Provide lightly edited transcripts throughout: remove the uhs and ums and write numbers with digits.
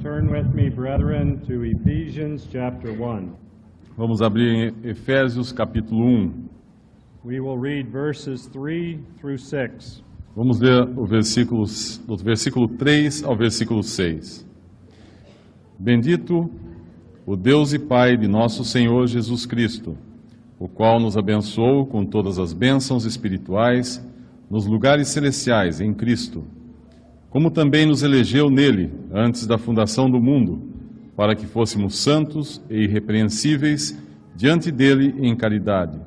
Turn with me, brethren, to Ephesians chapter 1. Vamos abrir em Efésios capítulo 1. We will read verses 3 through 6. Vamos ler do versículo 3 ao versículo 6. Bendito o Deus e Pai de nosso Senhor Jesus Cristo, o qual nos abençoou com todas as bênçãos espirituais nos lugares celestiais em Cristo, como também nos elegeu nele antes da fundação do mundo, para que fôssemos santos e irrepreensíveis diante dele em caridade,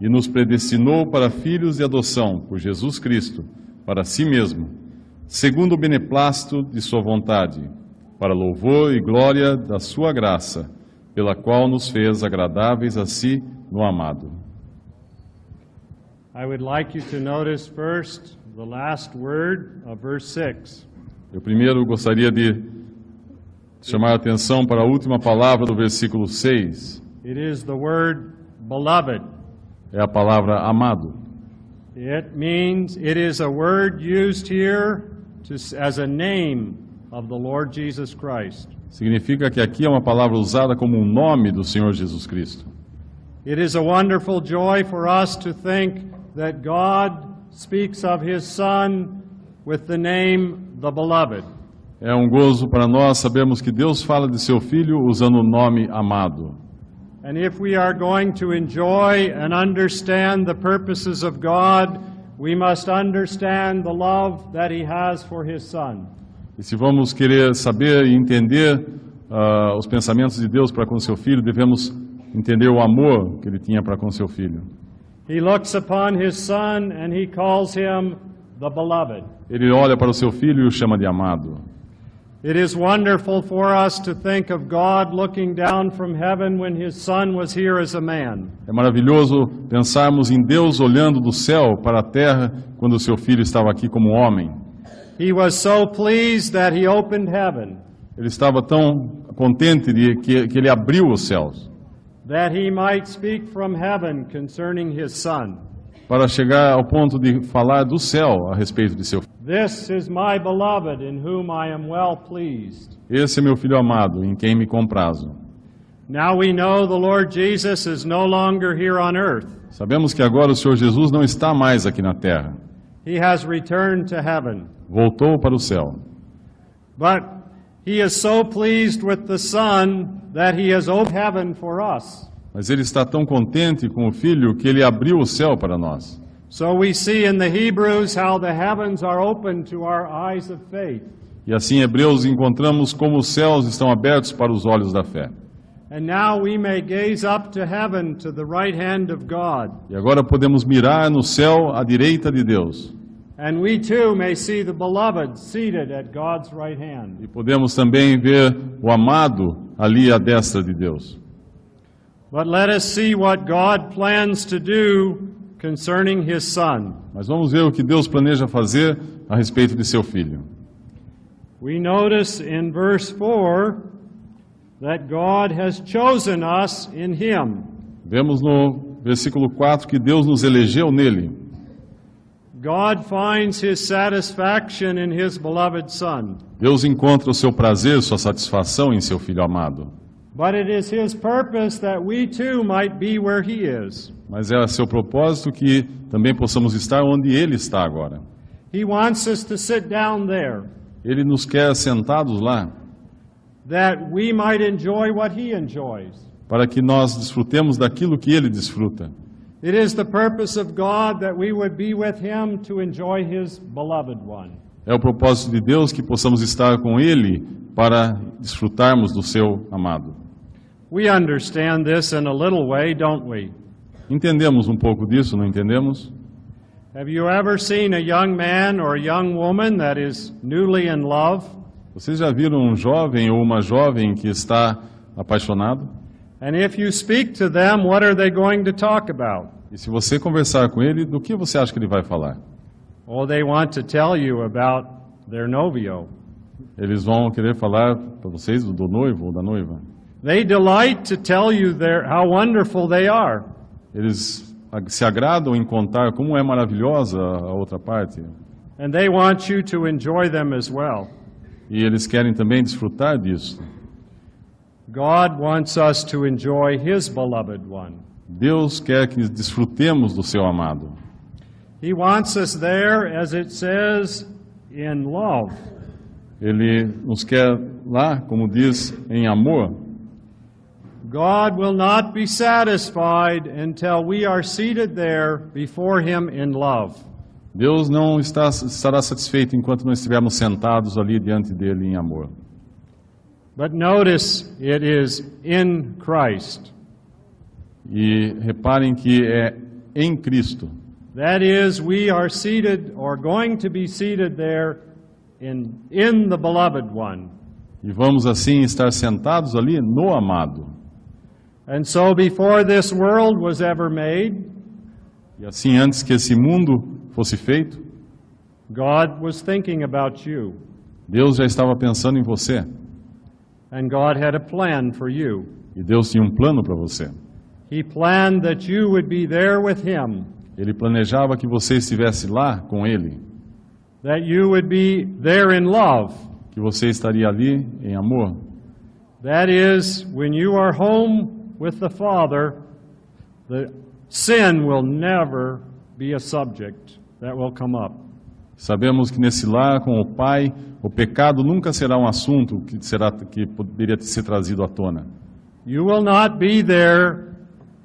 e nos predestinou para filhos de adoção por Jesus Cristo, para si mesmo, segundo o beneplácito de sua vontade, para louvor e glória da sua graça, pela qual nos fez agradáveis a si no amado. I would like you to notice first the last word of verse 6. Eu primeiro gostaria de chamar a atenção para a última palavra do versículo 6. It is the word beloved. É a palavra amado. It is a word used here as a name of the Lord Jesus Christ. Significa que aqui é uma palavra usada como um nome do Senhor Jesus Cristo. It is a wonderful joy for us to think that God speaks of His Son with the name the Beloved. É um gozo para nós sabermos que Deus fala de seu Filho usando o nome amado. And if we are going to enjoy and understand the purposes of God, we must understand the love that He has for His Son. E se vamos querer saber e entender os pensamentos de Deus para com seu Filho, devemos entender o amor que Ele tinha para com seu Filho. He looks upon His Son and He calls Him the Beloved. Ele olha para o seu Filho e o chama de amado. It is wonderful for us to think of God looking down from heaven when His Son was here as a man. É maravilhoso pensarmos em Deus olhando do céu para a terra quando o seu Filho estava aqui como homem. He was so pleased that He opened heaven, Ele estava tão contente que Ele abriu os céus that He might speak from heaven concerning His Son. para chegar ao ponto de falar do céu a respeito de seu Filho. This is my beloved in whom I am well pleased. Esse é meu Filho amado, em quem me comprazo. Now we know the Lord Jesus is no longer here on earth. Sabemos que agora o Senhor Jesus não está mais aqui na terra. He has returned to heaven. Voltou para o céu. But He is so pleased with the Son that He has opened heaven for us. Mas Ele está tão contente com o Filho que Ele abriu o céu para nós. So we see in the Hebrews how the heavens are open to our eyes of faith. E assim em Hebreus encontramos como os céus estão abertos para os olhos da fé. And now we may gaze up to heaven to the right hand of God. E agora podemos mirar no céu à direita de Deus. And we too may see the beloved seated at God's right hand. E podemos também ver o amado ali à destra de Deus. But let us see what God plans to do concerning His Son. Mas vamos ver o que Deus planeja fazer a respeito de seu Filho. We notice in verse 4 that God has chosen us in Him. Vemos no versículo 4 que Deus nos elegeu nele. God finds His satisfaction in His beloved Son. Deus encontra o seu prazer, sua satisfação em seu Filho amado. But it is His purpose that we too might be where He is. Mas é seu propósito que também possamos estar onde Ele está agora. He wants us to sit down there, Ele nos quer sentados lá, that we might enjoy what He enjoys. para que nós desfrutemos daquilo que Ele desfruta. It is the purpose of God that we would be with Him to enjoy His beloved one. É o propósito de Deus que possamos estar com Ele para desfrutarmos do seu amado. We understand this in a little way, don't we? Entendemos um pouco disso, não entendemos? Have you ever seen a young man or a young woman that is newly in love? Vocês já viram um jovem ou uma jovem que está apaixonado? And if you speak to them, what are they going to talk about? E se você conversar com ele, do que você acha que ele vai falar? Oh, they want to tell you about their novio. Eles vão querer falar para vocês do noivo ou da noiva. They delight to tell you how wonderful they are. Eles se agradam em contar como é maravilhosa a outra parte. And they want you to enjoy them as well. E eles querem também desfrutar disso. God wants us to enjoy His beloved one. Deus quer que desfrutemos do seu amado. He wants us there, as it says, in love. Ele nos quer lá, como diz, em amor. God will not be satisfied until we are seated there before Him in love. Deus não estará satisfeito enquanto nós estivermos sentados ali diante dele em amor. But notice it is in Christ. E reparem que é em Cristo. That is, we are seated or going to be seated there in the beloved one. E vamos assim estar sentados ali no amado. And so before this world was ever made, E assim antes que esse mundo fosse feito, God was thinking about you. Deus já estava pensando em você. And God had a plan for you. E Deus tinha um plano para você. He planned that you would be there with Him, Ele planejava que você estivesse lá com Ele, that you would be there in love. que você estaria ali em amor. That is, when you are home with the Father, the sin will never be a subject that will come up. Sabemos que nesse lar com o Pai, o pecado nunca será um assunto que poderia ser trazido à tona. You will not be there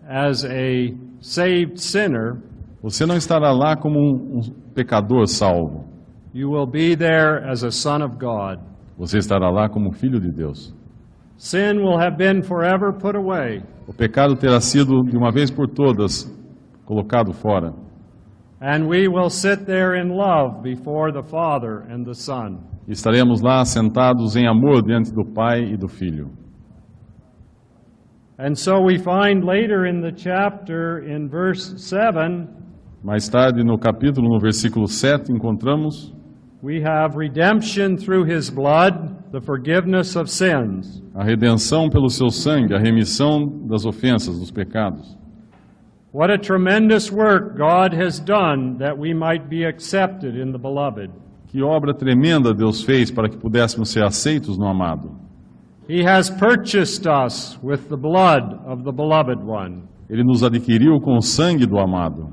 as a saved sinner. Você não estará lá como um pecador salvo. You will be there as a son of God. Você estará lá como filho de Deus. Sin will have been forever put away, O pecado terá sido, de uma vez por todas, colocado fora. and we will sit there in love before the Father and the Son. E estaremos lá sentados em amor diante do Pai e do Filho. And so we find later in the chapter, in verse 7, Mais tarde, no capítulo, no versículo 7, encontramos we have redemption through His blood, the forgiveness of sins. a redenção pelo seu sangue, a remissão das ofensas, dos pecados. What a tremendous work God has done that we might be accepted in the beloved. Que obra tremenda Deus fez para que pudéssemos ser aceitos no amado. He has purchased us with the blood of the beloved one. Ele nos adquiriu com o sangue do amado.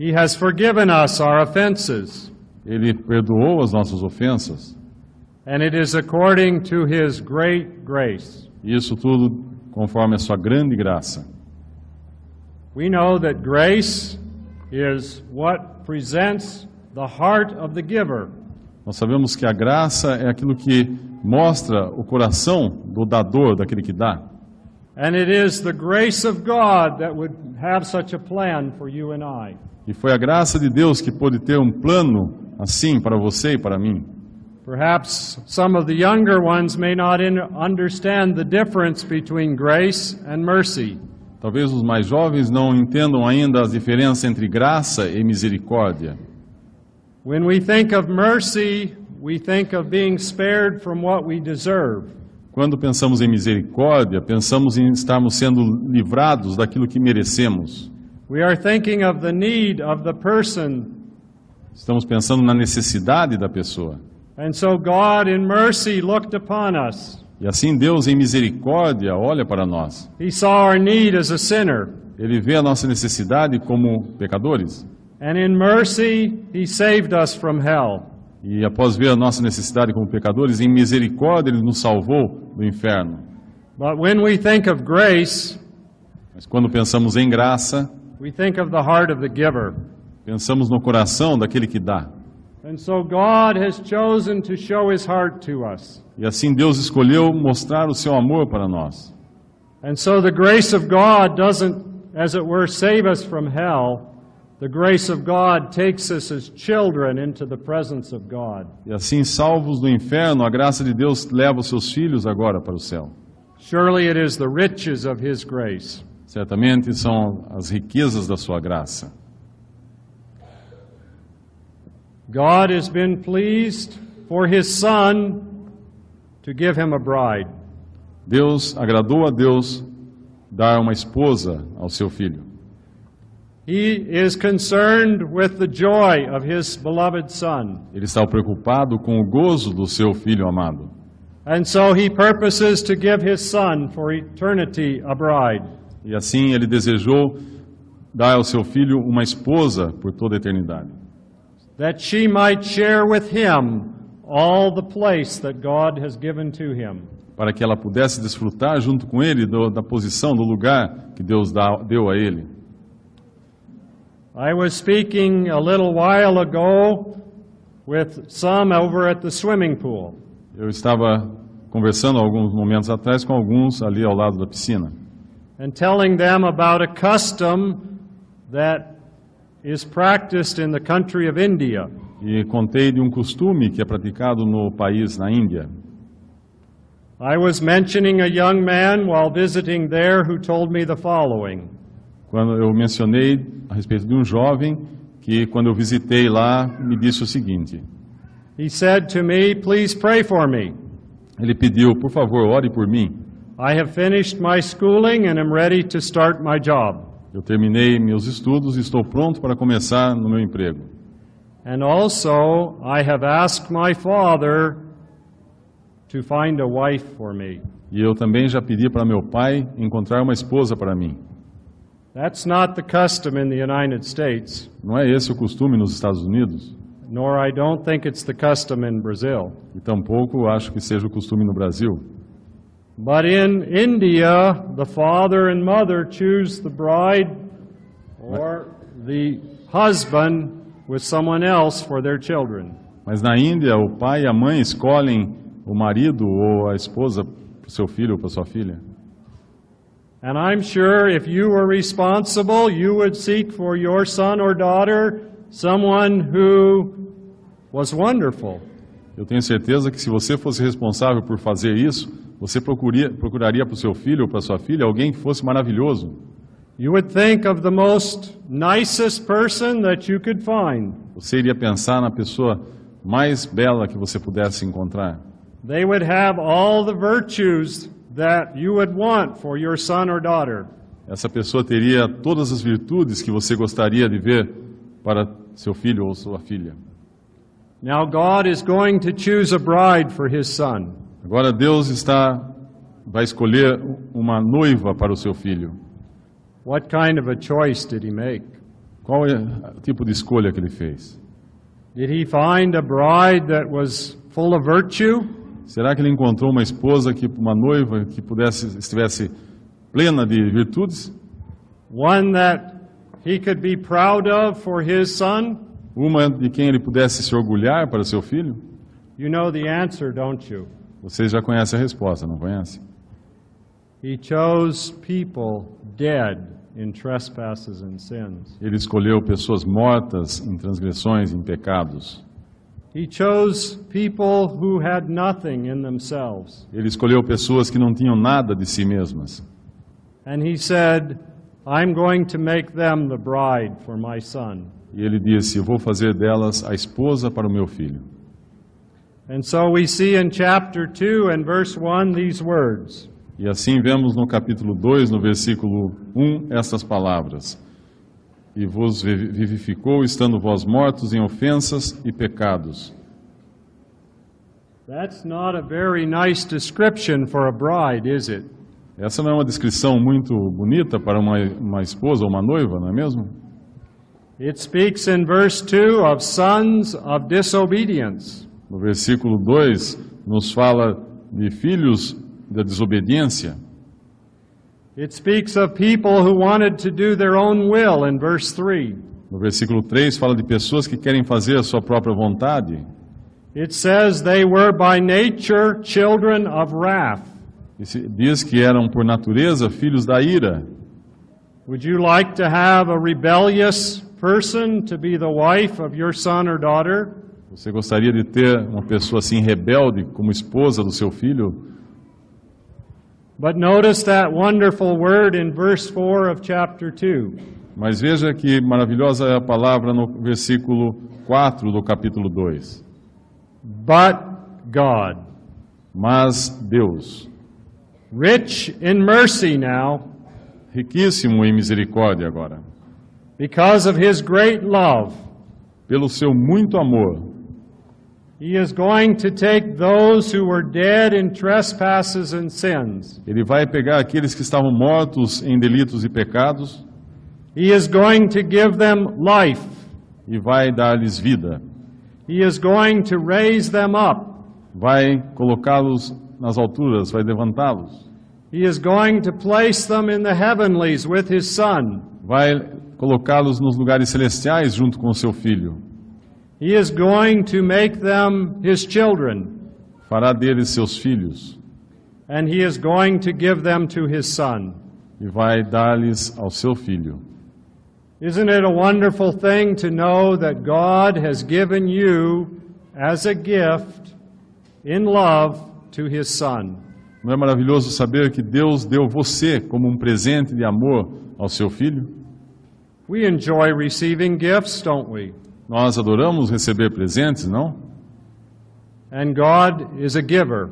He has forgiven us our offenses, Ele perdoou as nossas ofensas. and it is according to His great grace. E isso tudo conforme a sua grande graça. We know that grace is what presents the heart of the giver. Nós sabemos que a graça é aquilo que mostra o coração do dador, daquele que dá. And it is the grace of God that would have such a plan for you and I. E foi a graça de Deus que pôde ter um plano assim para você e para mim. Perhaps some of the younger ones may not understand the difference between grace and mercy. Talvez os mais jovens não entendam ainda as diferenças entre graça e misericórdia. When we think of mercy, we think of being spared from what we deserve. Quando pensamos em misericórdia, pensamos em estarmos sendo livrados daquilo que merecemos. We are thinking of the need of the person. Estamos pensando na necessidade da pessoa. And so God in mercy looked upon us. E assim Deus, em misericórdia, olha para nós. He saw our need as a sinner. Ele vê a nossa necessidade como pecadores. And in mercy, He saved us from hell. E após ver a nossa necessidade como pecadores, em misericórdia Ele nos salvou do inferno. But when we think of grace, Mas quando pensamos em graça, we think of the heart of the giver. pensamos no coração daquele que dá. And so God has chosen to show His heart to us. E assim Deus escolheu mostrar o seu amor para nós. And so the grace of God doesn't, as it were, save us from hell. The grace of God takes us as children into the presence of God. E assim, salvos do inferno, a graça de Deus leva os seus filhos agora para o céu. Surely it is the riches of His grace. Certamente são as riquezas da sua graça. God has been pleased for His Son to give Him a bride. Agradou a Deus dar uma esposa ao seu filho. He is concerned with the joy of his beloved son. Ele está preocupado com o gozo do seu filho amado. And so he purposes to give his son for eternity a bride. E assim ele desejou dar ao seu filho uma esposa por toda a eternidade, That she might share with him all the place that God has given to him. para que ela pudesse desfrutar junto com ele da posição, do lugar que Deus deu a ele. I was speaking a little while ago with some over at the swimming pool. Eu estava conversando alguns momentos atrás com alguns ali ao lado da piscina, And telling them about a custom that is practiced in the country of India. e contei de um costume que é praticado no país, na Índia. I was mentioning a young man while visiting there who told me the following. Quando eu mencionei a respeito de um jovem que, quando eu visitei lá, me disse o seguinte: He said to me, "Please pray for me. ele pediu, por favor, ore por mim. I have finished my schooling and am ready to start my job. Eu terminei meus estudos e estou pronto para começar no meu emprego. And also, I have asked my father to find a wife for me." E eu também já pedi para meu pai encontrar uma esposa para mim. That's not the custom in the United States, Não é esse o costume nos Estados Unidos, nor I don't think it's the custom in Brazil. e tampouco acho que seja o costume no Brasil. But in India, the father and mother choose the bride or the husband with someone else for their children. Mas na Índia, o pai e a mãe escolhem o marido ou a esposa para o seu filho ou para sua filha. And I'm sure if you were responsible, you would seek for your son or daughter someone who was wonderful. Eu tenho certeza que se você fosse responsável por fazer isso, você procuraria para o seu filho ou para sua filha alguém que fosse maravilhoso. You would think of the most nicest person that you could find. Você iria pensar na pessoa mais bela que você pudesse encontrar. They would have all the virtues that you would want for your son or daughter. Essa pessoa teria todas as virtudes que você gostaria de ver para seu filho ou sua filha. Now God is going to choose a bride for his son. Agora Deus vai escolher uma noiva para o seu filho. What kind of a choice did he make? Qual é o tipo de escolha que ele fez? Did he find a bride that was full of virtue? Será que ele encontrou uma noiva que estivesse plena de virtudes? One that he could be proud of for his son? Uma de quem ele pudesse se orgulhar para seu filho? You know the answer, don't you? Vocês já conhecem a resposta, não conhecem? He chose people dead in trespasses and sins. Ele escolheu pessoas mortas em transgressões, em pecados. He chose people who had nothing in themselves. Ele escolheu pessoas que não tinham nada de si mesmas. And he said, "I'm going to make them the bride for my son." E ele disse: eu vou fazer delas a esposa para o meu filho. And so we see in chapter 2 and verse 1 these words. E assim vemos no capítulo 2, no versículo 1, estas palavras: e vos vivificou, estando vós mortos em ofensas e pecados. That's not a very nice description for a bride, is it? Essa não é uma descrição muito bonita para uma esposa ou uma noiva, não é mesmo? It speaks in verse 2 of sons of disobedience. No versículo 2, nos fala de filhos da desobediência. It speaks of people who wanted to do their own will in verse 3. No versículo 3, fala de pessoas que querem fazer a sua própria vontade. It says they were by nature children of wrath. Diz que eram, por natureza, filhos da ira. Would you like to have a rebellious person to be the wife of your son or daughter? Você gostaria de ter uma pessoa assim rebelde como esposa do seu filho? But notice that wonderful word in verse 4 of chapter 2. Mas veja que maravilhosa é a palavra no versículo 4 do capítulo 2. But God, Mas Deus, rich in mercy now, riquíssimo em misericórdia agora, because of his great love, pelo seu muito amor, he is going to take those who were dead in trespasses and sins. ele vai pegar aqueles que estavam mortos em delitos e pecados He is going to give them life. e vai dar-lhes vida. He is going to raise them up. Vai colocá-los nas alturas, vai levantá-los. He is going to place them in the heavenlies with his Son. Vai colocá-los nos lugares celestiais junto com o seu filho. He is going to make them his children, Fará deles seus filhos and he is going to give them to his Son. e vai dar-lhes ao seu filho. Isn't it a wonderful thing to know that God has given you as a gift in love to his Son? Não é maravilhoso saber que Deus deu você como um presente de amor ao seu filho? We enjoy receiving gifts, don't we? Nós adoramos receber presentes, não? And God is a giver.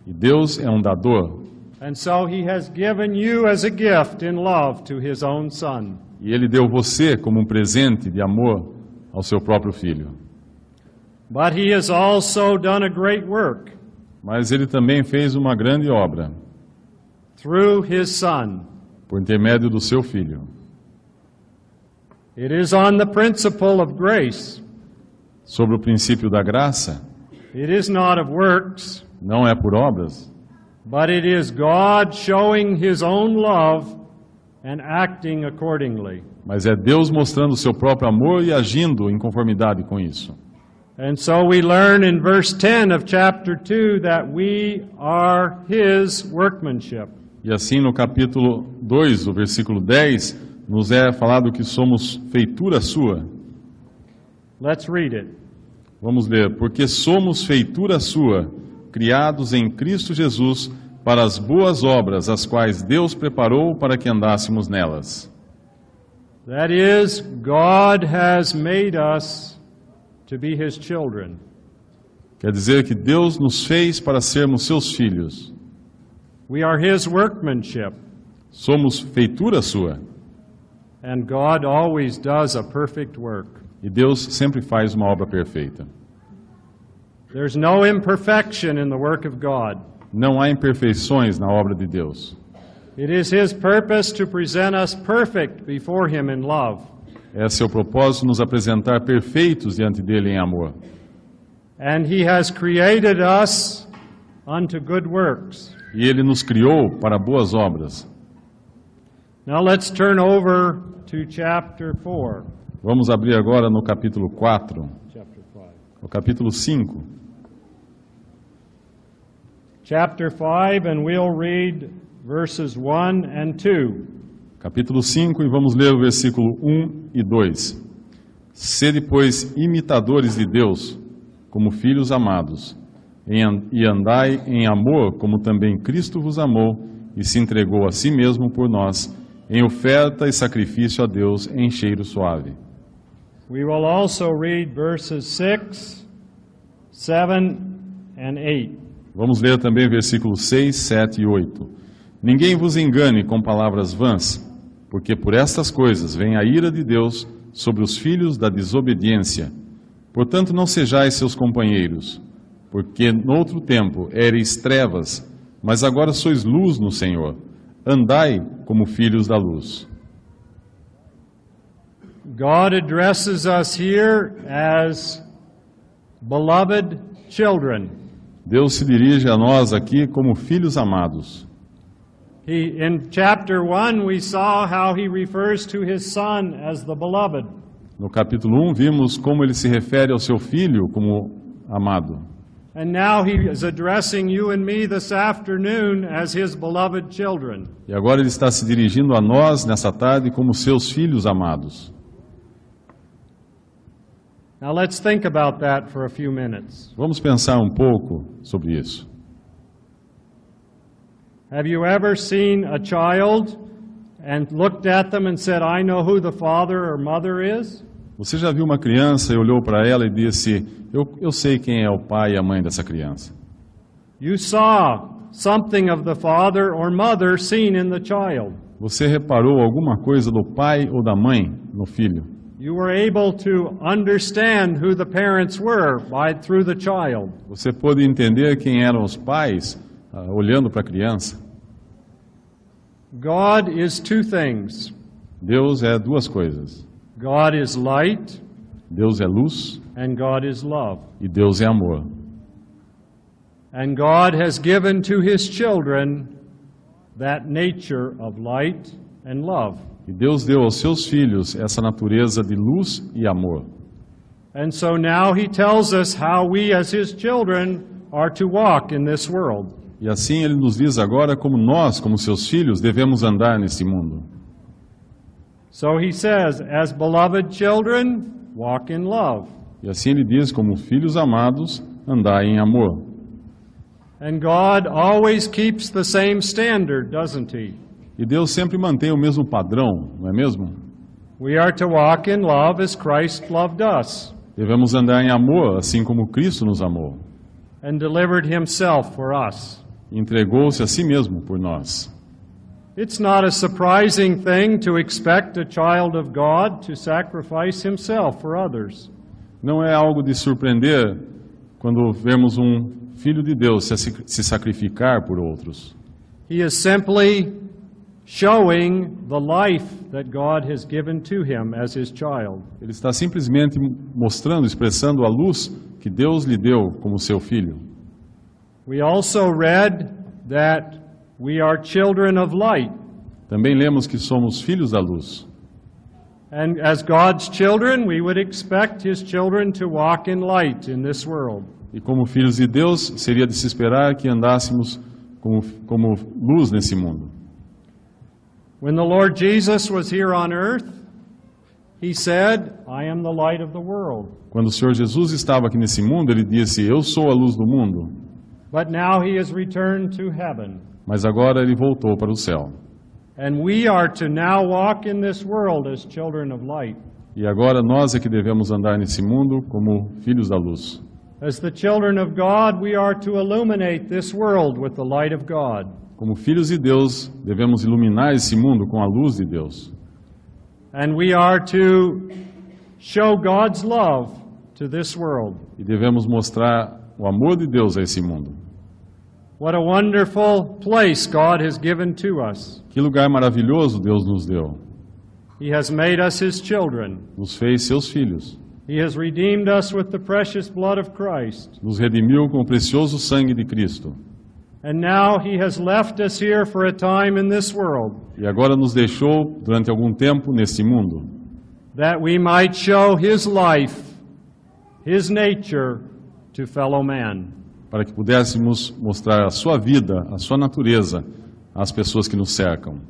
E Deus é um dador. And so he has given you as a gift in love to his own Son. E Ele deu você como um presente de amor ao seu próprio filho. But he has also done a great work Mas Ele também fez uma grande obra through his Son. por intermédio do seu filho. It is on the principle of grace. Sobre o princípio da graça, It is not of works, não é por obras, but it is God showing his own love and acting accordingly. mas é Deus mostrando o seu próprio amor e agindo em conformidade com isso. And so we learn in verse 10 of chapter 2 that we are his workmanship. E assim no capítulo 2, do versículo 10, nos é falado que somos feitura sua. Let's read it. Vamos ler. Porque somos feitura sua, criados em Cristo Jesus para as boas obras, as quais Deus preparou para que andássemos nelas. That is, God has made us to be his children. Quer dizer que Deus nos fez para sermos seus filhos. We are his workmanship, Somos feitura sua. and God always does a perfect work. E Deus sempre faz uma obra perfeita. There's no imperfection in the work of God. Não há imperfeições na obra de Deus. It is his purpose to present us perfect before him in love. É seu propósito nos apresentar perfeitos diante dele em amor. And he has created us unto good works. E ele nos criou para boas obras. Now let's turn over to chapter 4. Vamos abrir agora no capítulo 4, Chapter 5. o capítulo 5. Chapter 5, and we'll read verses 1 and 2. Capítulo 5, e vamos ler o versículo 1 e 2. Sede, pois, imitadores de Deus, como filhos amados, e andai em amor, como também Cristo vos amou e se entregou a si mesmo por nós, em oferta e sacrifício a Deus em cheiro suave. We will also read verses 6, 7, and 8. Vamos ler também versículos 6, 7 e 8. Ninguém vos engane com palavras vãs, porque por estas coisas vem a ira de Deus sobre os filhos da desobediência. Portanto, não sejais seus companheiros, porque noutro tempo éreis trevas, mas agora sois luz no Senhor. Andai como filhos da luz. God addresses us here as beloved children. Deus se dirige a nós aqui como filhos amados. In chapter 1, we saw how he refers to his Son as the beloved. No capítulo 1, vimos como ele se refere ao seu filho como amado. And now he is addressing you and me this afternoon as his beloved children. E agora ele está se dirigindo a nós nessa tarde como seus filhos amados. Now let's think about that for a few minutes. Vamos pensar um pouco sobre isso. Have you ever seen a child and looked at them and said, I know who the father or mother is? Você já viu uma criança e olhou para ela e disse, eu sei quem é o pai e a mãe dessa criança. You saw something of the father or mother seen in the child. Você reparou alguma coisa do pai ou da mãe no filho? You were able to understand who the parents were through the child. Você pôde entender quem eram os pais olhando para a criança? God is two things. Deus é duas coisas. God is light Deus é luz and God is love. e Deus é amor. And God has given to His children that nature of light and love. E Deus deu aos seus filhos essa natureza de luz e amor. And so now He tells us how we as His children are to walk in this world. E assim Ele nos diz agora como nós, como seus filhos, devemos andar nesse mundo. So He says, as beloved children, walk in love. E assim Ele diz, como filhos amados, andai em amor. And God always keeps the same standard, doesn't He? E Deus sempre mantém o mesmo padrão, não é mesmo? We are to walk in love as Christ loved us Devemos andar em amor, assim como Cristo nos amou. and delivered Himself for us. E entregou-se a si mesmo por nós. It's not a surprising thing to expect a child of God to sacrifice himself for others. Não é algo de surpreender quando vemos um filho de Deus se sacrificar por outros. He is simply showing the life that God has given to him as his child. Ele está simplesmente mostrando, expressando a luz que Deus lhe deu como seu filho. We also read that we are children of light. Também lemos que somos filhos da luz. And as God's children, we would expect His children to walk in light in this world. E como filhos de Deus, seria de se esperar que andássemos como luz nesse mundo. When the Lord Jesus was here on earth, He said, I am the light of the world. Quando o Senhor Jesus estava aqui nesse mundo, Ele disse, eu sou a luz do mundo. But now He has returned to heaven. Mas agora Ele voltou para o céu. And we are to now walk in this world as children of light. E agora nós é que devemos andar nesse mundo como filhos da luz. As the children of God, we are to illuminate this world with the light of God. Como filhos de Deus, devemos iluminar esse mundo com a luz de Deus. And we are to show God's love to this world. E devemos mostrar o amor de Deus a esse mundo. What a wonderful place God has given to us. Que lugar maravilhoso Deus nos deu. He has made us His children. Nos fez seus filhos. He has redeemed us with the precious blood of Christ. Nos redimiu com o precioso sangue de Cristo. And now He has left us here for a time in this world, E agora nos deixou durante algum tempo neste mundo, that we might show His life, His nature to fellow man. para que pudéssemos mostrar a sua vida, a sua natureza às pessoas que nos cercam.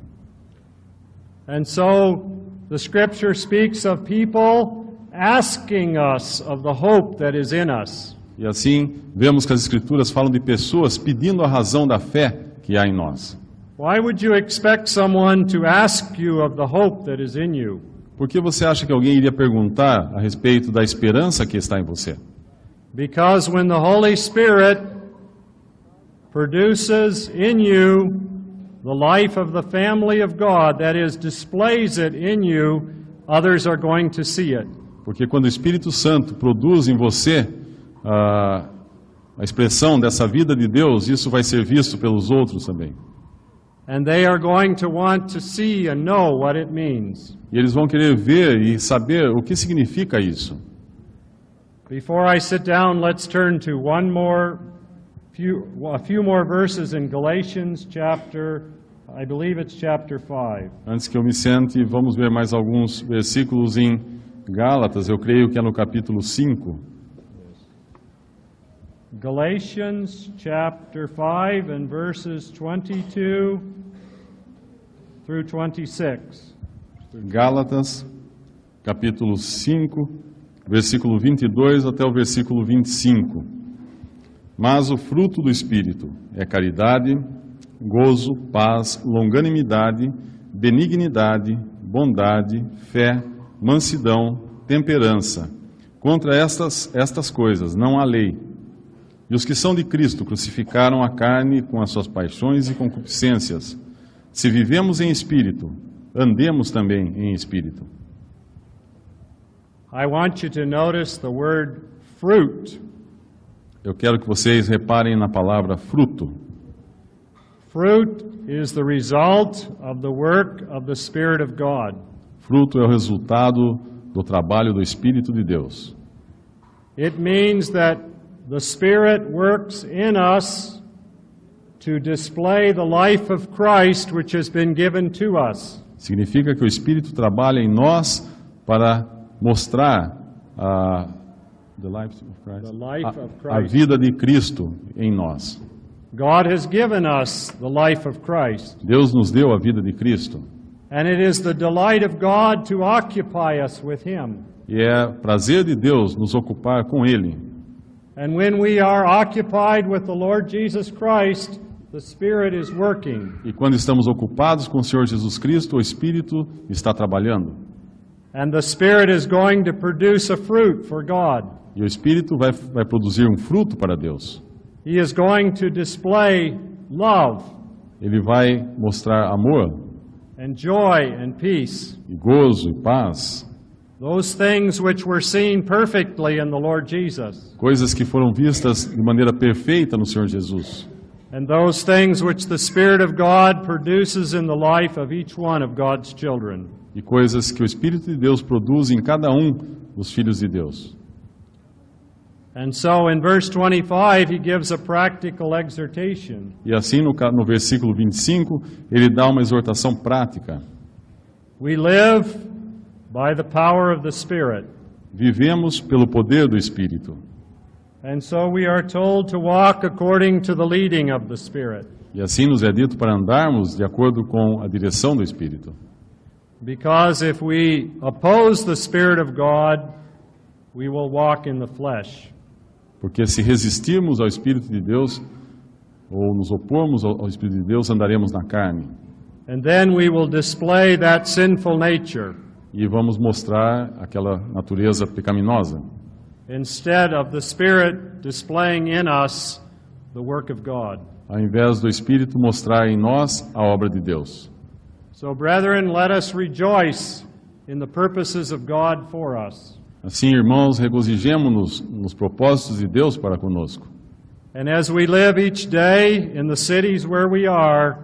And so the Scripture speaks of people asking us of the hope that is in us. E assim, vemos que as Escrituras falam de pessoas pedindo a razão da fé que há em nós. Why would you expect someone to ask you of the hope that is in you? Por que você acha que alguém iria perguntar a respeito da esperança que está em você? Because when the Holy Spirit produces in you the life of the family of God, that is, displays it in you, others are going to see it. Porque quando o Espírito Santo produz em você a expressão dessa vida de Deus, isso vai ser visto pelos outros também. And they are going to want to see and know what it means. E eles vão querer ver e saber o que significa isso. Before I sit down, let's turn to a few more verses in Galatians I believe it's chapter 5. Antes que eu me sente, vamos ver mais alguns versículos em Gálatas, eu creio que é no capítulo 5. Galatians chapter 5 and verses 22 through 26. Gálatas, capítulo 5, versículo 22 até o versículo 25. Mas o fruto do Espírito é caridade, gozo, paz, longanimidade, benignidade, bondade, fé, mansidão, temperança. Contra estas coisas não há lei. E os que são de Cristo crucificaram a carne com as suas paixões e concupiscências. Se vivemos em espírito, andemos também em espírito. I want you to notice the word fruit. Eu quero que vocês reparem na palavra fruto. Fruit is the result of the work of the Spirit of God. Fruto é o resultado do trabalho do Espírito de Deus. It means that the Spirit works in us to display the life of Christ which has been given to us. Significa que o Espírito trabalha em nós para mostrar the life of Christ. The life of A Christ. vida de Cristo em nós. God has given us the life of Christ. Deus nos deu a vida de Cristo. And it is the delight of God to occupy us with Him. E é prazer de Deus nos ocupar com Ele. And when we are occupied with the Lord Jesus Christ, the Spirit is working. E quando estamos ocupados com o Senhor Jesus Cristo, o Espírito está trabalhando. And the Spirit is going to produce a fruit for God. E o Espírito vai produzir um fruto para Deus. He is going to display love Ele vai mostrar amor, and joy and peace. e gozo, e paz. Those things which were seen perfectly in the Lord Jesus. Coisas que foram vistas de maneira perfeita no Senhor Jesus. And those things which the Spirit of God produces in the life of each one of God's children. E coisas que o Espírito de Deus produz em cada um dos filhos de Deus. And so in verse 25, he gives a practical exhortation. E assim no versículo 25, ele dá uma exortação prática. We live by the power of the Spirit. Vivemos pelo poder do Espírito. And so we are told to walk according to the leading of the Spirit. E assim nos é dito para andarmos de acordo com a direção do Espírito. Because if we oppose the Spirit of God, we will walk in the flesh. Porque se resistirmos ao Espírito de Deus, ou nos opormos ao Espírito de Deus, andaremos na carne. And then we will display that sinful nature E vamos mostrar aquela natureza pecaminosa, instead of the Spirit displaying in us the work of God. ao invés do Espírito mostrar em nós a obra de Deus. So, brethren, let us rejoice in the purposes of God for us. Assim, irmãos, regozijemo-nos nos propósitos de Deus para conosco. And as we live each day in the cities where we are,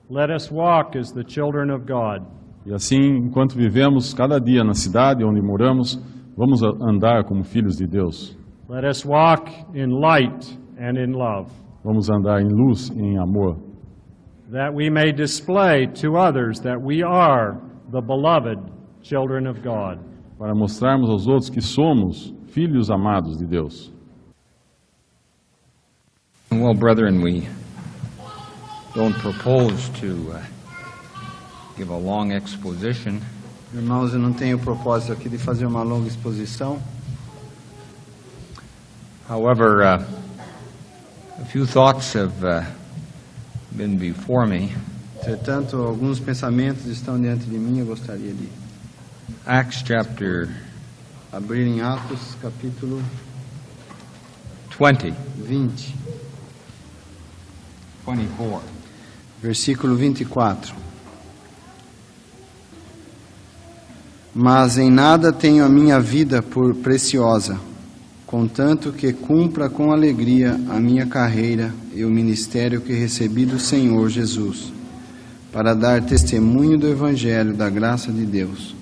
let us walk as the children of God. E assim, enquanto vivemos cada dia na cidade onde moramos, vamos andar como filhos de Deus. Let us walk in light and in love, Vamos andar em luz e em amor, that we may display to others that we are the beloved children of God. para mostrarmos aos outros que somos filhos amados de Deus. Well, brethren, we don't propose to give a long exposition. Irmãos, eu não tenho o propósito aqui de fazer uma longa exposição. However, a few thoughts have been before me. Entretanto, alguns pensamentos estão diante de mim. Eu gostaria de Acts chapter abrir em Atos, capítulo 20, 20, 24. versículo 24. Mas em nada tenho a minha vida por preciosa, contanto que cumpra com alegria a minha carreira e o ministério que recebi do Senhor Jesus, para dar testemunho do Evangelho da graça de Deus.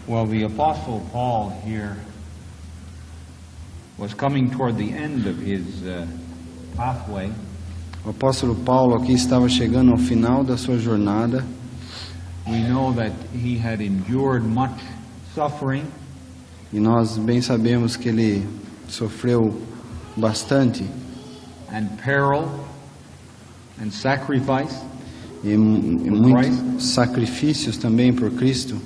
Well, the Apostle Paul here was coming toward the end of his pathway. O apóstolo Paulo aqui estava chegando ao final da sua jornada. We know that he had endured much suffering, E nós bem sabemos que ele sofreu bastante and peril, and sacrifice. e muitos sacrifícios também por Cristo.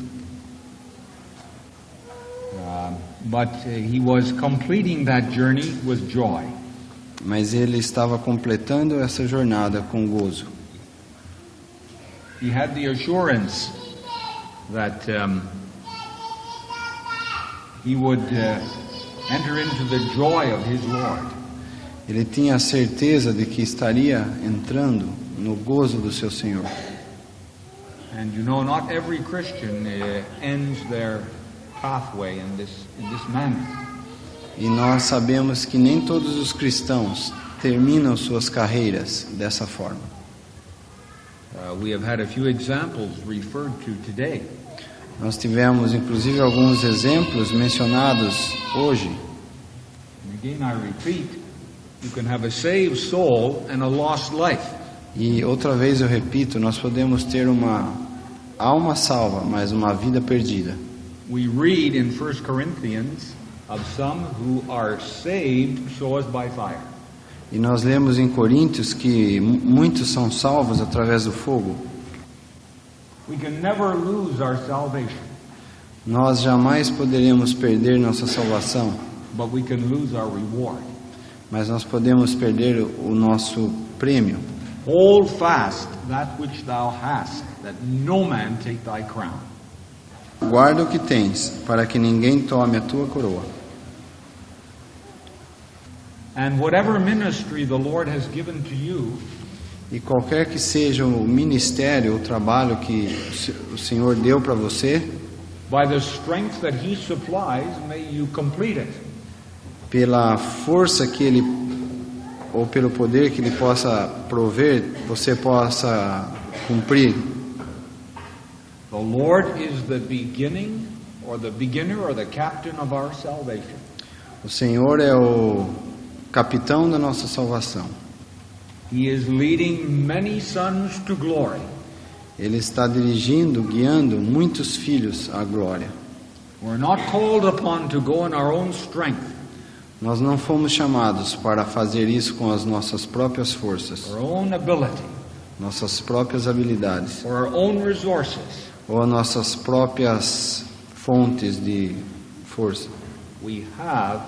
But he was completing that journey with joy. Mas ele estava completando essa jornada com gozo. He had the assurance that he would enter into the joy of his Lord. Ele tinha a certeza de que estaria entrando no gozo do seu Senhor. And you know, not every Christian ends their pathway in this manner. E nós sabemos que nem todos os cristãos terminam suas carreiras dessa forma. We have had a few examples referred to today. Nós tivemos inclusive alguns exemplos mencionados hoje. And again, I repeat, you can have a saved soul and a lost life. E outra vez eu repito, nós podemos ter uma alma salva, mas uma vida perdida. We read in 1 Corinthians of some who are saved so as by fire. E nós lemos em Coríntios que muitos são salvos através do fogo. We can never lose our salvation, Nós jamais poderemos perder nossa salvação, but we can lose our reward. mas nós podemos perder o nosso prêmio. Hold fast that which thou hast, that no man take thy crown. Guarda o que tens, para que ninguém tome a tua coroa. And whatever ministry the Lord has given to you, E qualquer que seja o ministério, o trabalho que o Senhor deu para você, by the strength that He supplies, may you complete it. pela força que Ele, ou pelo poder que Ele possa prover, você possa cumprir. The Lord is the beginning, or the beginner, or the captain of our salvation. O Senhor é o capitão da nossa salvação. He is leading many sons to glory. Ele está dirigindo, guiando muitos filhos à glória. We're not called upon to go in our own strength, Nós não fomos chamados para fazer isso com as nossas próprias forças, our own ability, nossas próprias habilidades, or our own resources. ou as nossas próprias fontes de força. We have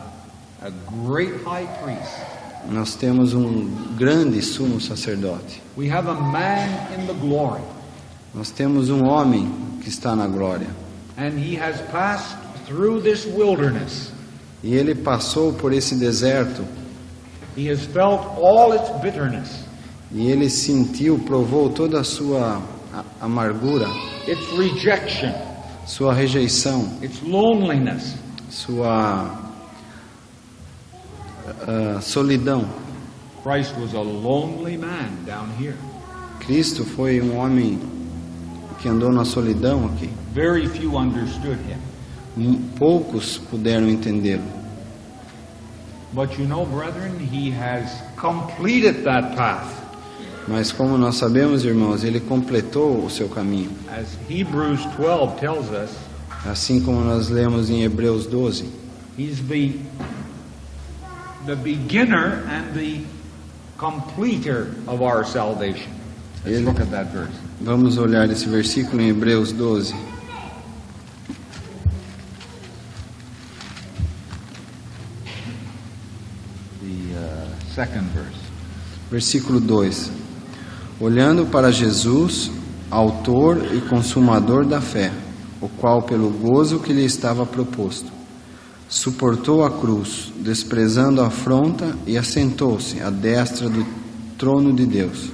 a great high priest. Nós temos um grande sumo sacerdote. We have a man in the glory, Nós temos um homem que está na glória. and he has passed through this wilderness. E ele passou por esse deserto He has felt all its bitterness, e ele sentiu, provou toda a sua amargura, its rejection, sua rejeição, its loneliness. sua solidão. Christ was a lonely man down here. Cristo foi um homem que andou na solidão aqui. Very few understood him. Poucos puderam entendê-lo. But you know, brethren, he has completed that path. Mas como nós sabemos, irmãos, ele completou o seu caminho. As Hebrews 12 tells us, Assim como nós lemos em Hebreus 12. he's the beginner and the completer of our salvation. Let's look at that verse. Vamos olhar esse versículo em Hebreus 12. The second verse. Versículo 2. Olhando para Jesus, autor e consumador da fé, o qual pelo gozo que lhe estava proposto, suportou a cruz, desprezando a afronta, e assentou-se à destra do trono de Deus.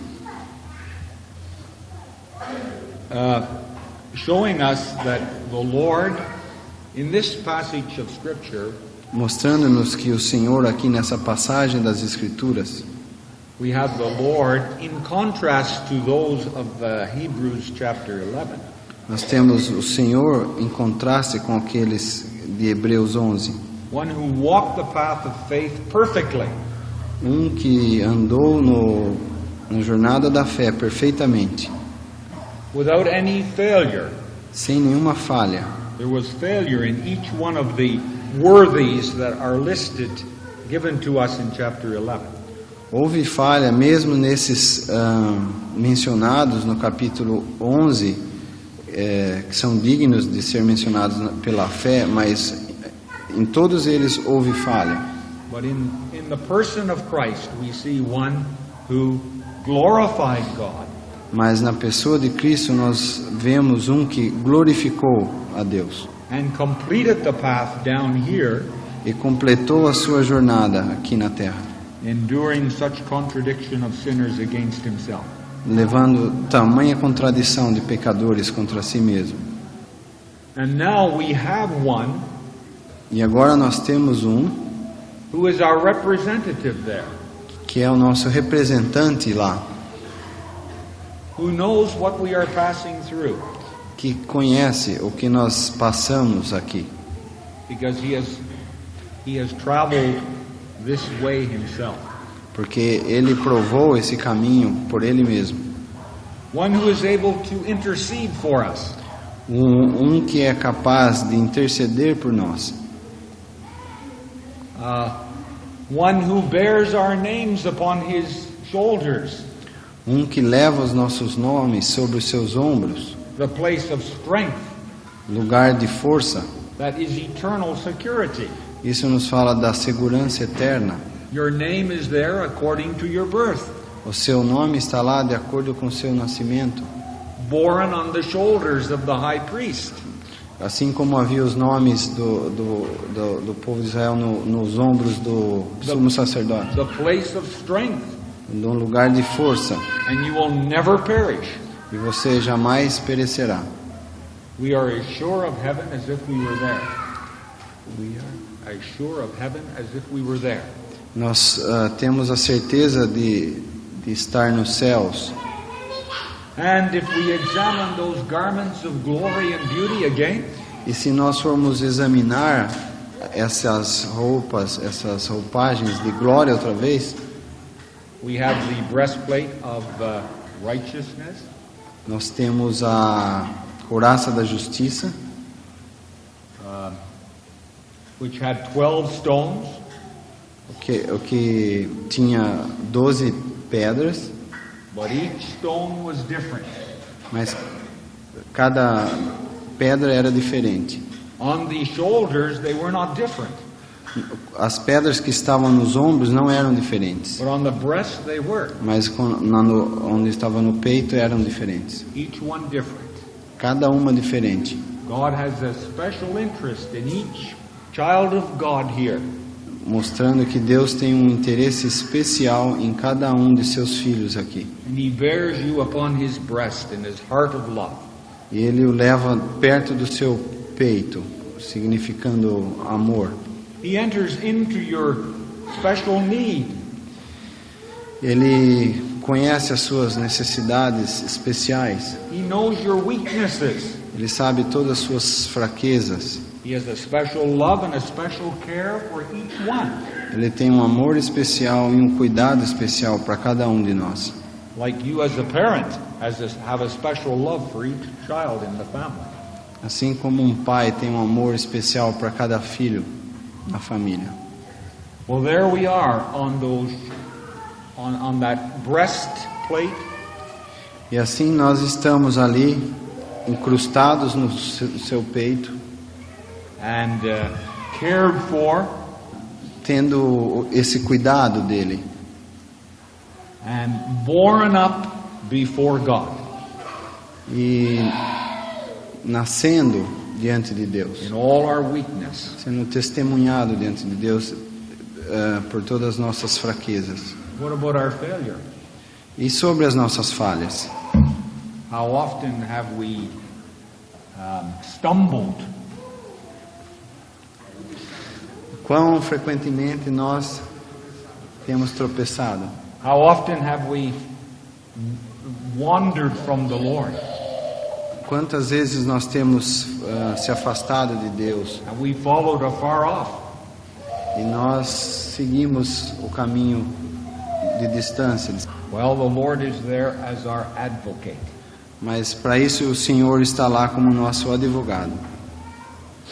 Showing us that the Lord, in this passage of Scripture, Mostrando-nos que o Senhor, aqui nessa passagem das Escrituras, we have the Lord in contrast to those of Hebrews chapter 11. nós temos o Senhor em contraste com aqueles de Hebreus 11. One who walked the path of faith perfectly, Que andou na jornada da fé perfeitamente, without any failure. sem nenhuma falha. There was failure in each one of the worthies that are listed, given to us in chapter 11. Houve falha mesmo nesses mencionados no capítulo 11, que são dignos de ser mencionados pela fé, mas em todos eles houve falha. But in the person of Christ, we see one who glorified God. Mas na pessoa de Cristo nós vemos um que glorificou a Deus And completed the path down here, e completou a sua jornada aqui na terra, enduring such contradiction of sinners against himself. levando tamanha contradição de pecadores contra si mesmo. And now we have one E agora nós temos um who is our representative there, que é o nosso representante lá, who knows what we are passing through, que conhece o que nós passamos aqui, because he has traveled this way himself. porque ele provou esse caminho por ele mesmo. One who is able to intercede for us. Um que é capaz de interceder por nós. One who bears our names upon his shoulders. Um que leva os nossos nomes sobre os seus ombros, The place of strength, lugar de força. that is eternal security. Isso nos fala da segurança eterna. Your name is there according to your birth, O seu nome está lá de acordo com o seu nascimento. borne on the shoulders of the high priest. Assim como havia os nomes do povo de Israel nos ombros do sumo sacerdote. The place of strength, Num lugar de força. and you will never perish. E você jamais perecerá. We are as sure of heaven as if we were there. We are as sure of heaven as if we were there. Nós temos a certeza de estar nos céus. And if we examine those garments of glory and beauty again, E se nós formos examinar essas roupas, essas roupagens de glória outra vez, we have the breastplate of righteousness, nós temos a couraça da justiça, which had 12 stones, o que tinha 12 pedras, but each stone was different. mas cada pedra era diferente. On the shoulders, they were not different, As pedras que estavam nos ombros não eram diferentes, but on the breast they were, mas onde estava no peito eram diferentes. each one different. Cada uma diferente. God has a special interest in each child of God here. Mostrando que Deus tem um interesse especial em cada um de seus filhos aqui. And he bears you upon his breast in his heart of love. E Ele o leva perto do seu peito, significando amor. He enters into your special need. Ele conhece as suas necessidades especiais. He knows your weaknesses. Ele sabe todas as suas fraquezas. He has a special love and a special care for each one. Ele tem um amor especial e um cuidado especial para cada um de nós. Like you as a parent have a special love for each child in the family. Assim como um pai tem um amor especial para cada filho na família. Well, there we are on that breastplate, E assim nós estamos ali, incrustados no seu peito, and cared for, tendo esse cuidado dele, and borne up before God. e nascendo diante de Deus, In all our weakness. sendo testemunhado diante de Deus por todas as nossas fraquezas. What about our failure? E sobre as nossas falhas, How often have we stumbled? quão frequentemente nós temos tropeçado, How often have we wandered from the Lord? quantas vezes nós temos se afastado de Deus And we followed afar off. e nós seguimos o caminho de distância. Well, the Lord is there as our advocate. Mas para isso o Senhor está lá como nosso advogado.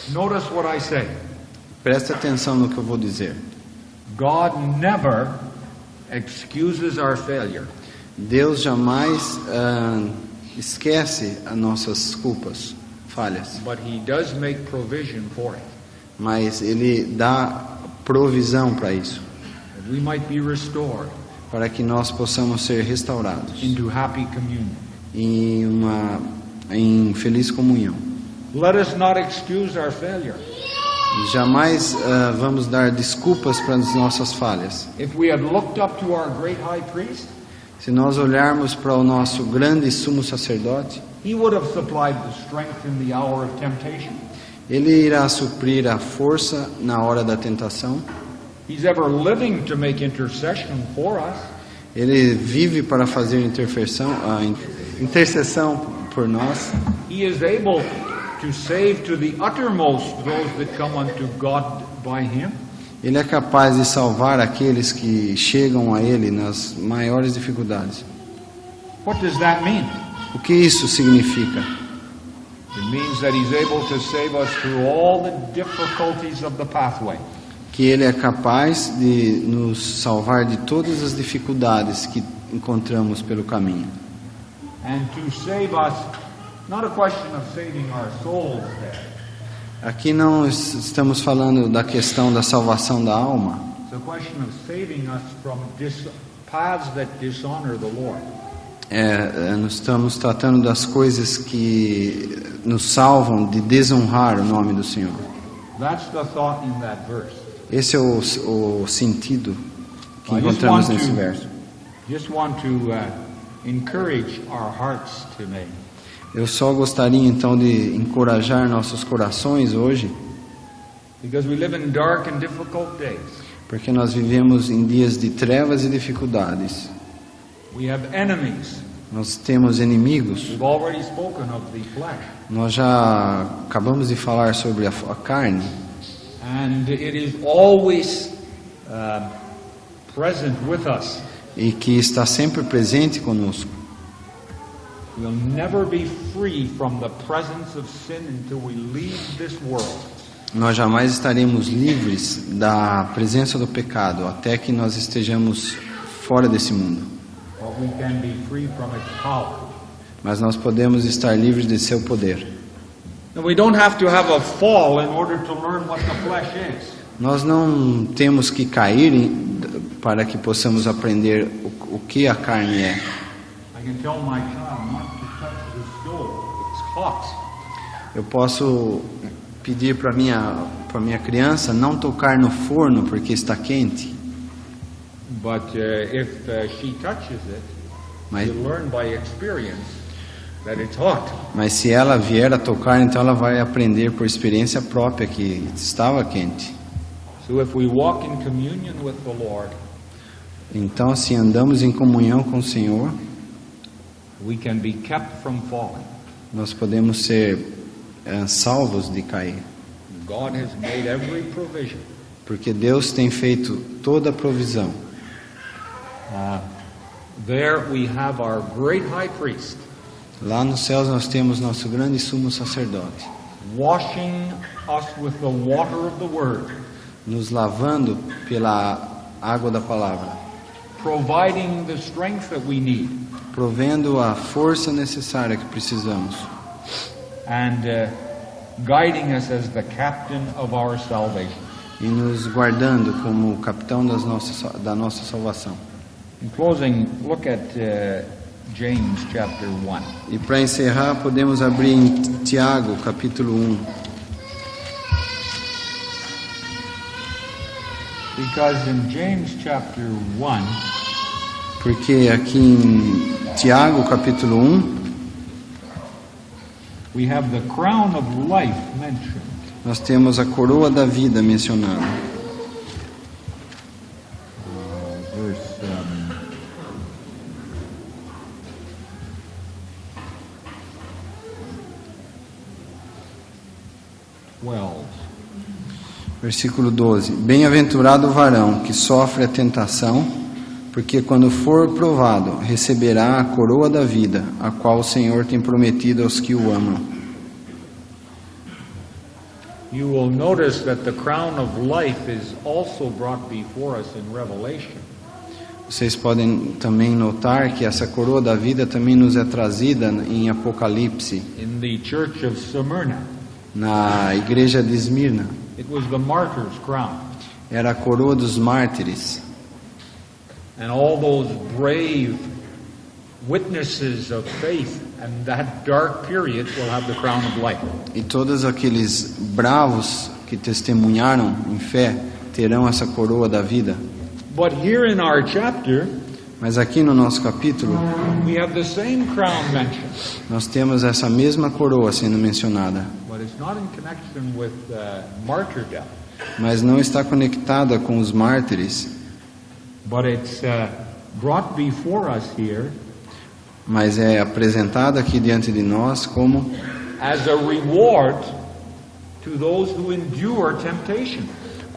Notice what I say. Preste atenção no que eu vou dizer. God never excuses our failure. Deus jamais esquece as nossas culpas, falhas, But He does make provision for it, mas Ele dá provisão para isso, that we might be restored para que nós possamos ser restaurados into happy communion. em feliz comunhão. Let us not excuse our failure. Jamais vamos dar desculpas para as nossas falhas. If we had looked up to our great high priest, Se nós olharmos para o nosso grande sumo sacerdote, he would have supplied the strength in the hour of temptation. ele irá suprir a força na hora da tentação. He's ever living to make intercession for us. Ele vive para fazer intercessão por nós. He is able to save to the uttermost those that come unto God by him. Ele é capaz de salvar aqueles que chegam a Ele nas maiores dificuldades. What does that mean? O que isso significa? It means that he's able to save us through all the difficulties of the pathway. Que Ele é capaz de nos salvar de todas as dificuldades que encontramos pelo caminho. And to save us, not a question of saving our souls there. Aqui não estamos falando da questão da salvação da alma. It's a question of saving us from paths that dishonor the Lord. Nós estamos tratando das coisas que nos salvam de desonrar o nome do Senhor. That's the thought in that verse. Esse é o sentido que I just encontramos want nesse to- verso. Just want to encourage our hearts today. Eu só gostaria então de encorajar nossos corações hoje, Because we live in dark and difficult days. porque nós vivemos em dias de trevas e dificuldades. We have enemies. Nós temos inimigos. We've already spoken of the flesh. Nós já acabamos de falar sobre a carne. And it is always present with us. E que está sempre presente conosco. We'll never be free from the presence of sin until we leave this world. Nós jamais estaremos livres da presença do pecado até que nós estejamos fora desse mundo. But we can be free from its power. Mas nós podemos estar livres de seu poder. And we don't have to have a fall in order to learn what the flesh is. Nós não temos que cair para que possamos aprender o que a carne é. I can tell my child not to touch the stove. It's hot. Eu posso pedir para minha criança não tocar no forno porque está quente. But if she touches it, Mas, you learn by experience that it's hot. mas se ela vier a tocar, então ela vai aprender por experiência própria que estava quente. So if we walk in communion with the Lord, Então, se andamos em comunhão com o Senhor, we can be kept from falling. nós podemos ser salvos de cair. God has made every provision. Porque Deus tem feito toda a provisão. There we have our great high priest Lá nos céus nós temos nosso grande sumo sacerdote, washing us with the water of the word, nos lavando pela água da palavra, providing the strength that we need, provendo a força necessária que precisamos and guiding us as the captain of our salvation. e nos guardando como o capitão da nossa salvação. In closing, look at James chapter 1. E para encerrar, podemos abrir em Tiago, capítulo 1. Because in James chapter 1, Porque aqui em Tiago, capítulo 1, we have the crown of life mentioned. nós temos a coroa da vida mencionada. Verse 12. Versículo 12: Bem-aventurado o varão que sofre a tentação, porque quando for provado, receberá a coroa da vida, a qual o Senhor tem prometido aos que o amam. You will notice that the crown of life is also brought before us in Revelation. Vocês podem também notar que essa coroa da vida também nos é trazida em Apocalipse, In the church of Smyrna, na igreja de Esmirna. it was the martyr's crown. Era a coroa dos mártires. And all those brave witnesses of faith and that dark period will have the crown of life. E todos aqueles bravos que testemunharam em fé terão essa coroa da vida. But here in our chapter, Mas aqui no nosso capítulo, we have the same crown mentioned, nós temos essa mesma coroa sendo mencionada, but it's not in connection with martyrdom, mas não está conectada com os mártires, but it's brought before us here mas é apresentada aqui diante de nós como as a reward to those who endure temptation.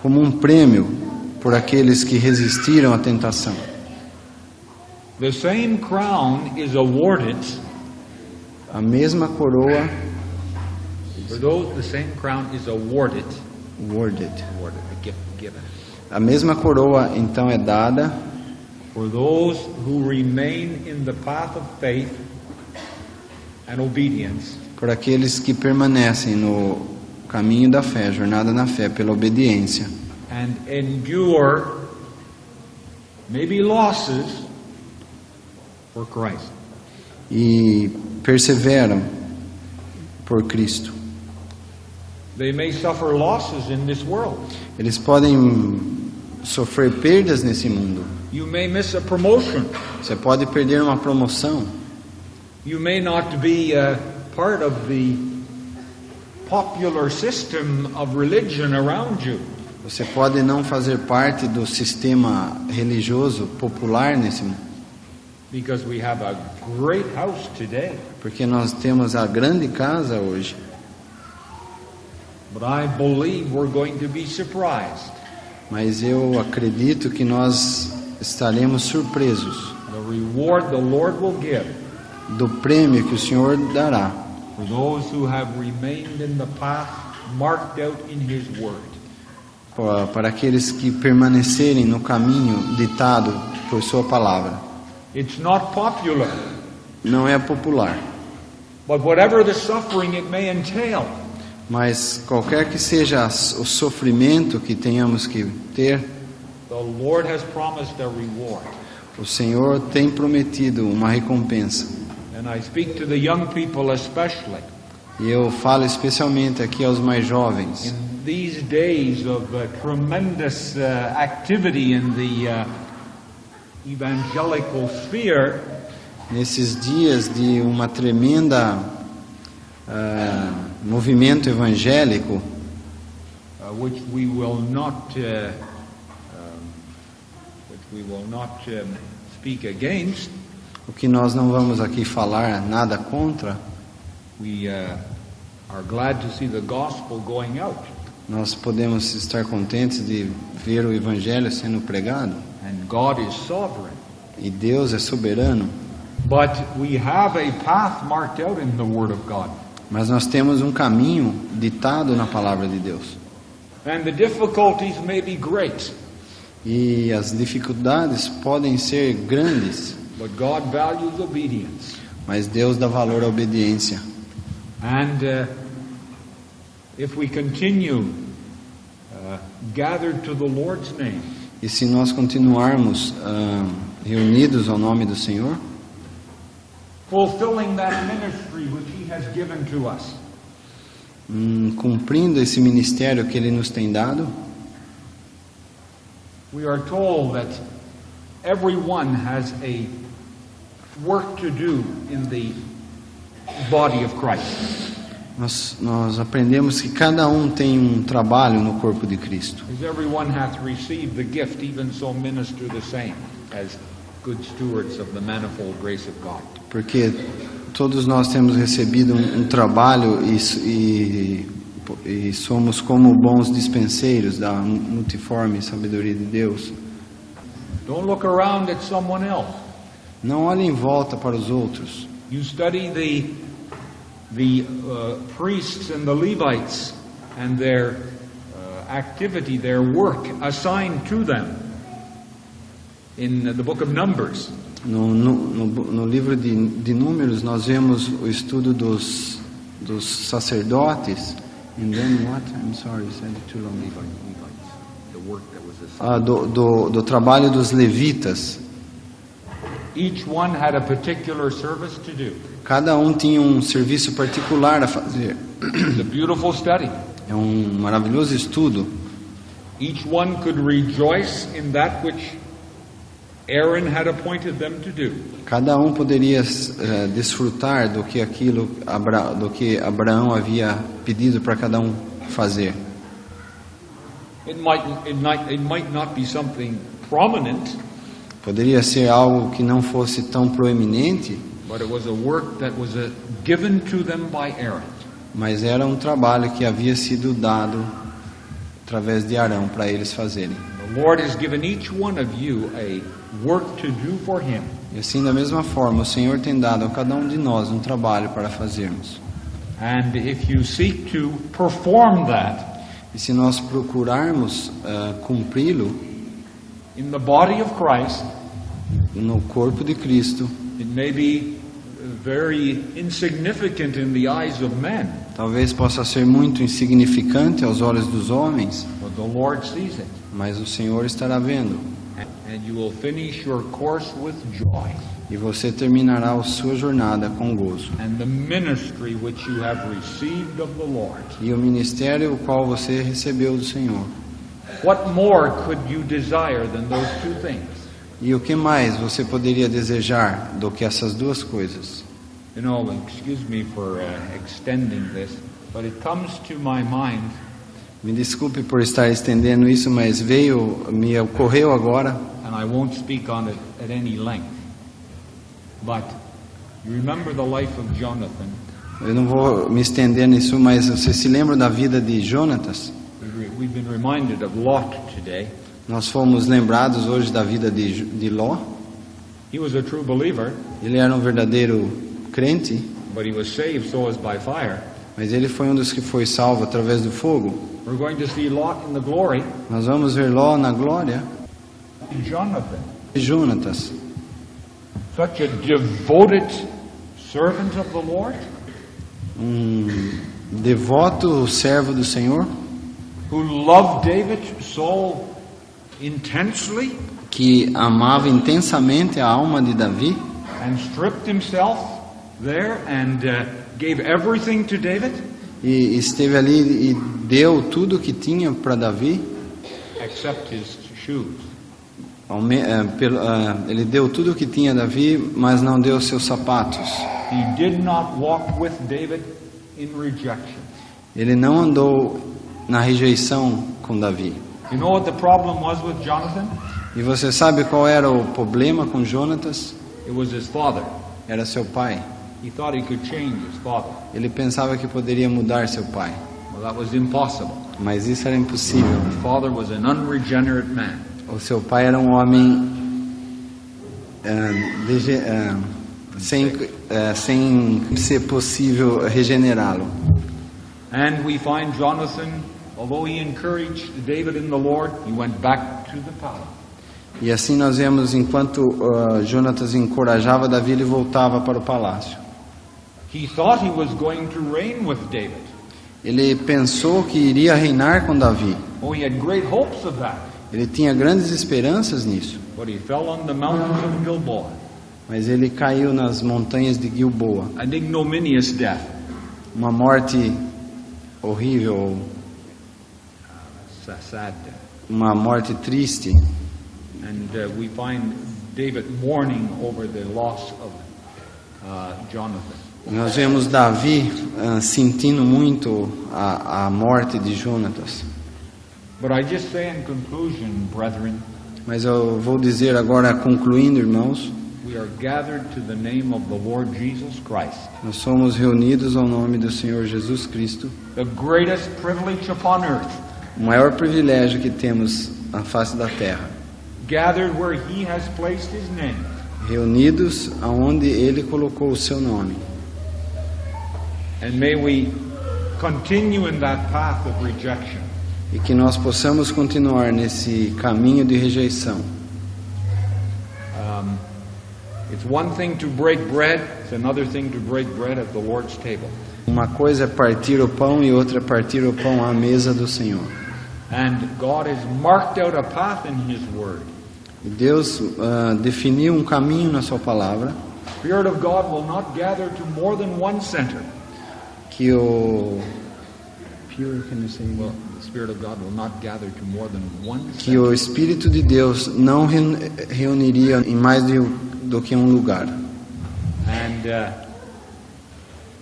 um prêmio por aqueles que resistiram à tentação. The same crown is awarded A mesma coroa for those. The same crown is awarded, awarded. a gift given A mesma coroa então é dada for those who remain in the path of faith and obedience, por aqueles que permanecem no caminho da fé, jornada na fé, pela obediência, and endure maybe losses for Christ. e perseveram por Cristo. They may suffer losses in this world. Eles podem sofrer perdas nesse mundo. You may miss a promotion. Você pode perder uma promoção. You may not be part of the popular system of religion around you. Você pode não fazer parte do sistema religioso popular nesse mundo, Because we have a great house today. porque nós temos a grande casa hoje. But I believe we're going to be surprised. Mas eu acredito que nós estaremos surpresos The reward the Lord will give do prêmio que o Senhor dará for those who have remained in the path marked out in His Word. para aqueles que permanecerem no caminho ditado por Sua palavra. It's not popular, Não é popular, but whatever the suffering it may entail, mas qualquer que seja o sofrimento que tenhamos que ter, the Lord has promised a reward. o Senhor tem prometido uma recompensa. And I speak to the young people especially. E eu falo especialmente aqui aos mais jovens. In these days of tremendous activity in the evangelical sphere, Nesses dias de uma tremenda movimento evangélico, which we will not speak against, o que nós não vamos aqui falar nada contra, we are glad to see the gospel going out. nós podemos estar contentes de ver o evangelho sendo pregado, And God is sovereign. e Deus é soberano, But we have a path marked out in the Word of God. mas nós temos um caminho ditado na palavra de Deus. And the difficulties may be great, E as dificuldades podem ser grandes, but God values obedience. mas Deus dá valor à obediência. And if we continue gathered to the Lord's name, E se nós continuarmos reunidos ao nome do Senhor, fulfilling that ministry which He has given to us, cumprindo esse ministério que Ele nos tem dado, we are told that everyone has a work to do in the body of Christ. nós aprendemos que cada um tem um trabalho no corpo de Cristo. As everyone hath received the gift, even so minister the same, as good stewards of the manifold grace of God. Porque todos nós temos recebido um trabalho e somos como bons dispenseiros da multiforme sabedoria de Deus. Don't look around at someone else. Não olhe em volta para os outros. You study the priests and the Levites and their activity, their work assigned to them in the book of Numbers. No livro de Números nós vemos o estudo dos sacerdotes. And then what? I'm sorry, you said it too long. Levites, the work that was assigned. Do trabalho dos levitas. Each one had a particular service to do. Cada um tinha um serviço particular a fazer. It's a beautiful study. É um maravilhoso estudo. Each one could rejoice in that which Aaron had appointed them to do. Cada um poderia desfrutar do que Abraão havia pedido para cada um fazer. It might not be something prominent, Poderia ser algo que não fosse tão proeminente, but it was a work that was given to them by Aaron. mas era um trabalho que havia sido dado através de Arão para eles fazerem. The Lord has given each one of you a work to do for Him. E assim, da mesma forma, o Senhor tem dado a cada um de nós um trabalho para fazermos. And if you seek to perform that E se nós procurarmos cumpri-lo in the body of Christ, no corpo de Cristo, it may be very insignificant in the eyes of men, talvez possa ser muito insignificante aos olhos dos homens, but the Lord sees it. mas o Senhor estará vendo. And you will finish your course with joy. E você terminará a sua jornada com gozo. And the ministry which you have received of the Lord. E o ministério o qual você recebeu do Senhor. What more could you desire than those two things? E o que mais você poderia desejar do que essas duas coisas? You know, excuse me for extending this, but it comes to my mind Me desculpe por estar estendendo isso, mas me ocorreu agora. and I won't speak on it at any length. But you remember the life of Jonathan. Eu não vou me estender nisso, mas você se lembra da vida de Jonatas? We've been reminded of Lot today. Nós fomos lembrados hoje da vida de Ló. He was a true believer, Ele era um verdadeiro crente, but he was saved so as by fire. mas ele foi um dos que foi salvo através do fogo. We're going to see Lot in the glory. Nós vamos ver Ló na glória. Jonathan, E Jonatas, such a devoted servant of the Lord, devoto servo do Senhor, who loved David so intensely que amava intensamente a alma de Davi and stripped himself there and gave everything to David, e esteve ali e deu tudo o que tinha para Davi. except his shoes. Ele deu tudo o que tinha a Davi, mas não deu seus sapatos. He did not walk with David in rejection. Ele não andou na rejeição com Davi. You know what the problem was with Jonathan? E você sabe qual era o problema com Jonatas? It was his father. Era seu pai. He thought he could change his father. Ele pensava que poderia mudar seu pai, Well, that was impossible. mas isso era impossível. His father was an unregenerate man. O seu pai era um homem sem ser possível regenerá-lo. And we find Jonathan, although he encouraged David in the Lord, he went back to the palace. E assim nós vemos, enquanto Jonatas encorajava Davi, ele voltava para o palácio. He thought he was going to reign with David. Ele pensou que iria reinar com Davi. Oh, he had great hopes of that. Ele tinha grandes esperanças nisso. But he fell on the mountains of Gilboa, Mas ele caiu nas montanhas de Gilboa. an ignominious death. Uma morte horrível, It's a sad death. uma morte triste. And we find David mourning over the loss of Jonathan. Nós vemos Davi sentindo muito a morte de Jonatas. But I just say in conclusion, brethren, Mas eu vou dizer agora, concluindo, irmãos, we are gathered to the name of the Lord Jesus Christ, nós somos reunidos ao nome do Senhor Jesus Cristo. the greatest privilege upon earth, O maior privilégio que temos na face da terra. gathered where He has placed His name. Reunidos aonde Ele colocou o seu nome. And may we continue in that path of rejection. E que nós possamos continuar nesse caminho de rejeição. It's one thing to break bread, it's another thing to break bread at the Lord's table. Uma coisa é partir o pão e outra é partir o pão à mesa do Senhor. And God has marked out a path in His Word. E Deus definiu um caminho na sua palavra, The Spirit of God will not gather to more than one center. que pure, can you say Well, the Spirit of God will not gather to more than one que o Espírito de Deus não reuniria em mais do que um lugar. And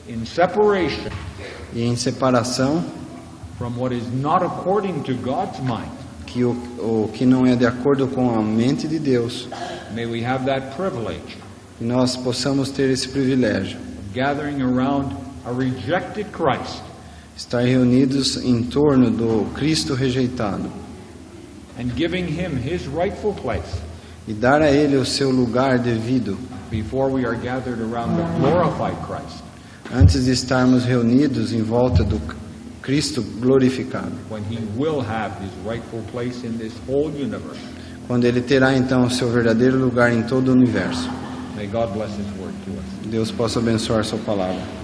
in separation E em separação, from what is not according to God's mind, que o que não é de acordo com a mente de Deus, may we have that privilege que nós possamos ter esse privilégio, of gathering around a rejected Christ estar reunidos em torno do Cristo rejeitado and giving Him His rightful place e dar a Ele o seu lugar devido, before we are gathered around the glorified Christ, antes de estarmos reunidos em volta do Cristo glorificado, when He will have His rightful place in this whole universe. quando Ele terá então o seu verdadeiro lugar em todo o universo. May God bless His word to us. Deus possa abençoar sua palavra.